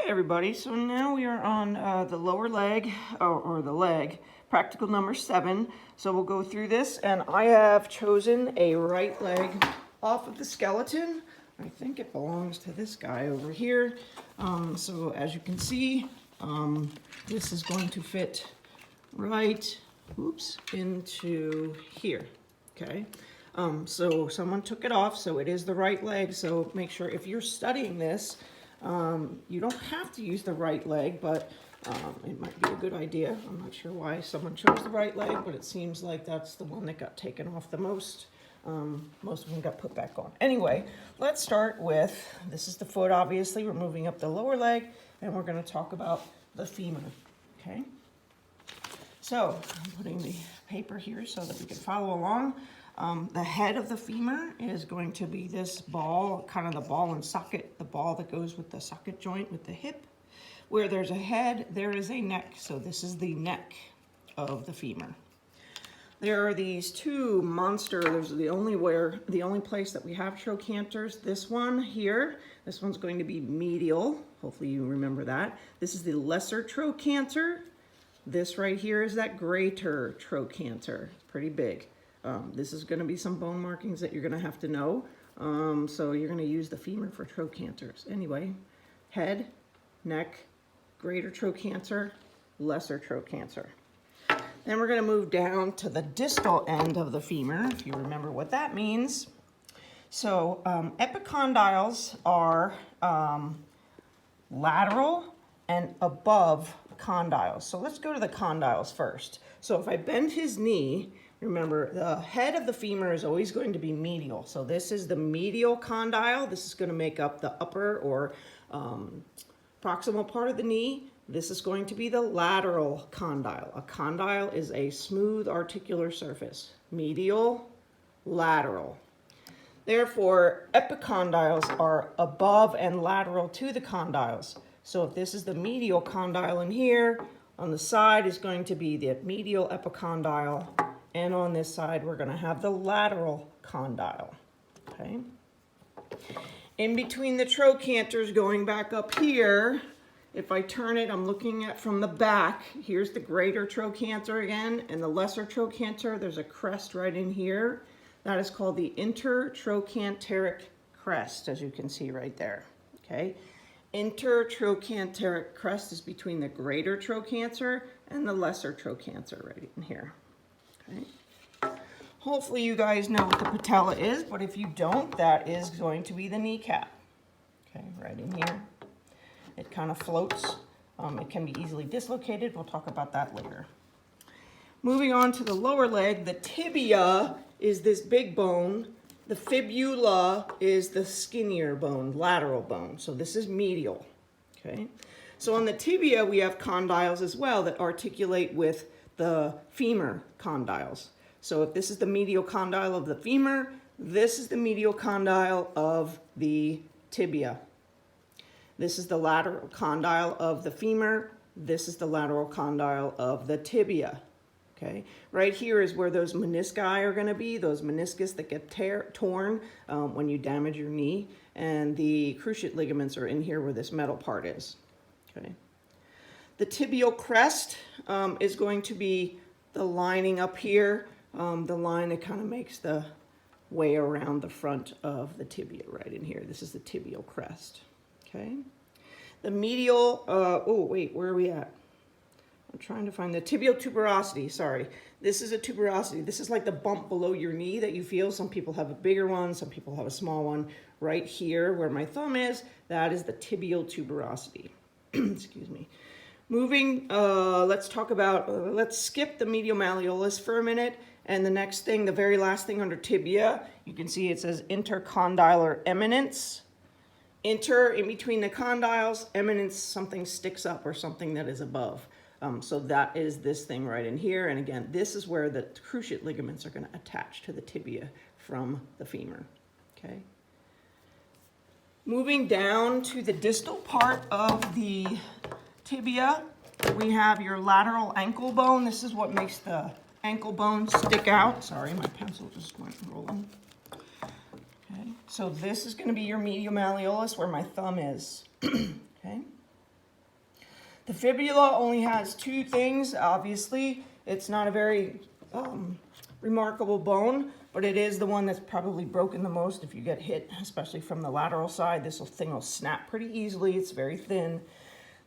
Everybody, so now we are on the lower leg, or the leg, practical number 7. So we'll go through this, and I have chosen a right leg off of the skeleton. I think it belongs to this guy over here. So as you can see, this is going to fit right, into here, okay? So someone took it off, so it is the right leg, so make sure if you're studying this, you don't have to use the right leg, but it might be a good idea. I'm not sure why someone chose the right leg, but it seems like that's the one that got taken off the most. Most of them got put back on. Anyway, let's start with, this is the foot, obviously. We're moving up the lower leg, and we're going to talk about the femur, okay? So I'm putting the paper here so that we can follow along. The head of the femur is going to be this ball, kind of the ball and socket, the ball that goes with the socket joint with the hip. Where there's a head, there is a neck. So this is the neck of the femur. There are these two there's the only place that we have trochanters. This one here, this one's going to be medial. Hopefully you remember that. This is the lesser trochanter. This right here is that greater trochanter. It's pretty big. This is going to be some bone markings that you're going to have to know. So you're going to use the femur for trochanters. Anyway, head, neck, greater trochanter, lesser trochanter. Then we're going to move down to the distal end of the femur, if you remember what that means. So epicondyles are lateral and above condyles. So let's go to the condyles first. So if I bend his knee, remember, the head of the femur is always going to be medial. So this is the medial condyle. This is going to make up the upper or proximal part of the knee. This is going to be the lateral condyle. A condyle is a smooth articular surface. Medial, lateral. Therefore, epicondyles are above and lateral to the condyles. So if this is the medial condyle in here, on the side is going to be the medial epicondyle. And on this side, we're going to have the lateral condyle, okay? In between the trochanters going back up here, if I turn it, I'm looking at from the back. Here's the greater trochanter again, and the lesser trochanter. There's a crest right in here. That is called the intertrochanteric crest, as you can see right there, okay? Intertrochanteric crest is between the greater trochanter and the lesser trochanter right in here. Okay. Hopefully you guys know what the patella is, but if you don't, that is going to be the kneecap. Okay, right in here. It kind of floats. It can be easily dislocated. We'll talk about that later. Moving on to the lower leg, the tibia is this big bone. The fibula is the skinnier bone, lateral bone. So this is medial. Okay. So on the tibia, we have condyles as well that articulate with the femur condyles. So if this is the medial condyle of the femur, this is the medial condyle of the tibia. This is the lateral condyle of the femur. This is the lateral condyle of the tibia. Okay, right here is where those menisci are going to be, those meniscus that get torn when you damage your knee, and the cruciate ligaments are in here where this metal part is. Okay. The tibial crest is going to be the lining up here, the line that kind of makes the way around the front of the tibia right in here. This is the tibial crest, okay? The medial, where are we at? I'm trying to find the tibial tuberosity, sorry. This is a tuberosity. This is like the bump below your knee that you feel. Some people have a bigger one, some people have a small one. Right here where my thumb is, that is the tibial tuberosity. Excuse me. Moving, let's skip the medial malleolus for a minute. And the next thing, the very last thing under tibia, you can see it says intercondylar eminence. Inter, in between the condyles, eminence, something sticks up or something that is above. So that is this thing right in here. And again, this is where the cruciate ligaments are going to attach to the tibia from the femur, okay? Moving down to the distal part of the tibia, we have your lateral ankle bone. This is what makes the ankle bone stick out. Sorry, my pencil just went rolling. Okay, so this is going to be your medial malleolus where my thumb is. Okay. The fibula only has two things, obviously. It's not a very remarkable bone, but it is the one that's probably broken the most if you get hit, especially from the lateral side. This thing will snap pretty easily. It's very thin.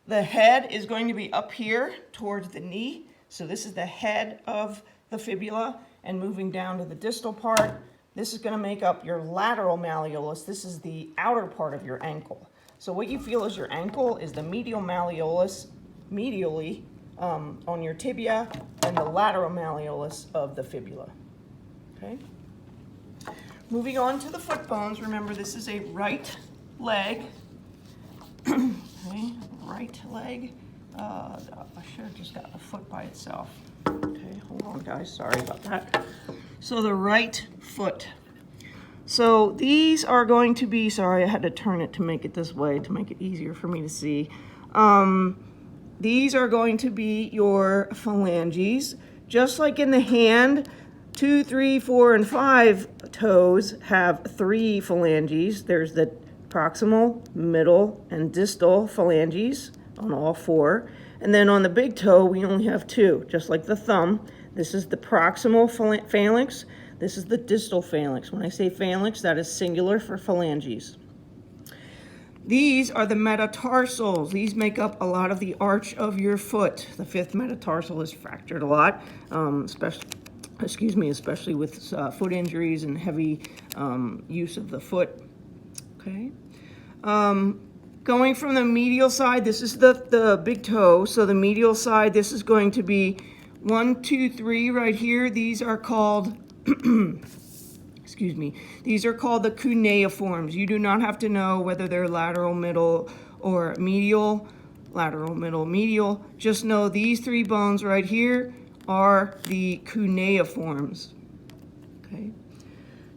The head is going to be up here towards the knee. So this is the head of the fibula, and moving down to the distal part, this is going to make up your lateral malleolus. This is the outer part of your ankle. So what you feel is your ankle is the medial malleolus medially on your tibia, and the lateral malleolus of the fibula. Okay. Moving on to the foot bones. Remember, this is a right leg. Okay, right leg. I should have just got the foot by itself. Okay, hold on, guys. Sorry about that. So the right foot. So these are going to be, sorry, I had to turn it to make it this way to make it easier for me to see. These are going to be your phalanges. Just like in the hand, 2, 3, 4, and 5 toes have 3 phalanges. There's the proximal, middle, and distal phalanges on all 4. And then on the big toe, we only have 2, just like the thumb. This is the proximal phalanx. This is the distal phalanx. When I say phalanx, that is singular for phalanges. These are the metatarsals. These make up a lot of the arch of your foot. The 5th metatarsal is fractured a lot, especially with foot injuries and heavy use of the foot. Okay. Going from the medial side, this is the big toe. So the medial side, this is going to be 1, 2, 3 right here. These are called these are called the cuneiforms. You do not have to know whether they're lateral, middle, or medial. Lateral, middle, medial. Just know these 3 bones right here are the cuneiforms. Okay.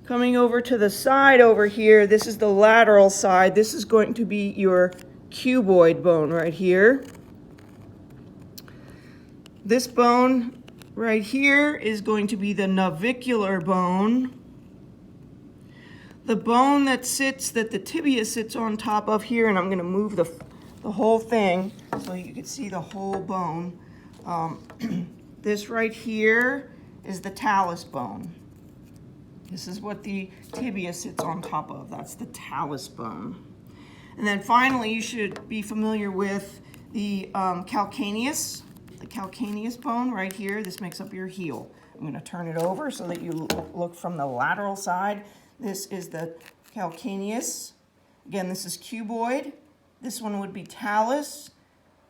Coming over to the side over here, this is the lateral side. This is going to be your cuboid bone right here. This bone right here is going to be the navicular bone. The bone that the tibia sits on top of here, and I'm going to move the whole thing so you can see the whole bone. This right here is the talus bone. This is what the tibia sits on top of. That's the talus bone. And then finally, you should be familiar with the calcaneus. The calcaneus bone right here. This makes up your heel. I'm going to turn it over so that you look from the lateral side. This is the calcaneus. Again, this is cuboid. This one would be talus.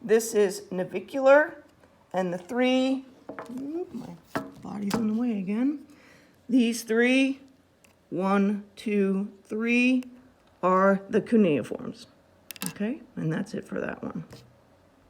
This is navicular. And the 3, my body's in the way again. These 3, 1, 2, 3, are the cuneiforms. Okay, and that's it for that one.